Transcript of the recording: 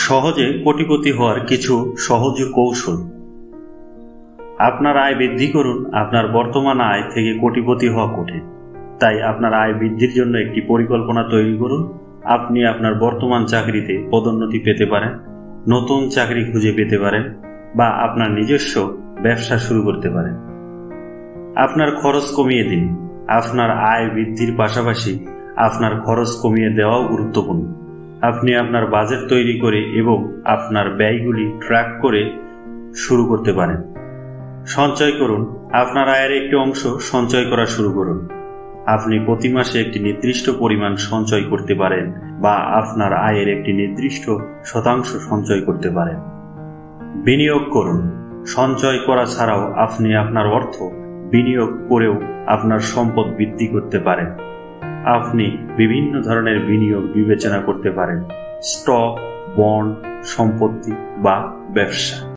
সহজে কোটিপতি হওয়ার কিছু সহজ কৌশল। আপনার আয় বৃদ্ধি করুন। আপনার বর্তমান আয় থেকে কোটিপতি হওয়া কঠিন, তাই আপনার আয় বৃদ্ধির জন্য একটি পরিকল্পনা তৈরি করুন। আপনি আপনার বর্তমান চাকরিতে পদোন্নতি পেতে পারেন, নতুন চাকরি খুঁজে পেতে পারেন, বা আপনার নিজস্ব ব্যবসা শুরু করতে পারেন। আপনার খরচ কমিয়ে দিন। আপনার আয় বৃদ্ধির পাশাপাশি আপনার খরচ কমিয়ে দেওয়াও গুরুত্বপূর্ণ। আপনি আপনার বাজেট তৈরি করে এবং আপনার ব্যয়গুলি ট্র্যাক করে শুরু করতে পারেন। সঞ্চয় করুন। আপনার আয়ের একটি অংশ সঞ্চয় করা শুরু করুন। আপনি প্রতি মাসে একটি নির্দিষ্ট পরিমাণ সঞ্চয় করতে পারেন বা আপনার আয়ের একটি নির্দিষ্ট শতাংশ সঞ্চয় করতে পারেন। বিনিয়োগ করুন। সঞ্চয় করা ছাড়াও আপনি আপনার অর্থ বিনিয়োগ করেও আপনার সম্পদ বৃদ্ধি করতে পারেন। আপনি বিভিন্ন ধরনের বিনিয়োগ বিবেচনা করতে পারেন: স্টক, বন্ড, সম্পত্তি বা ব্যবসা।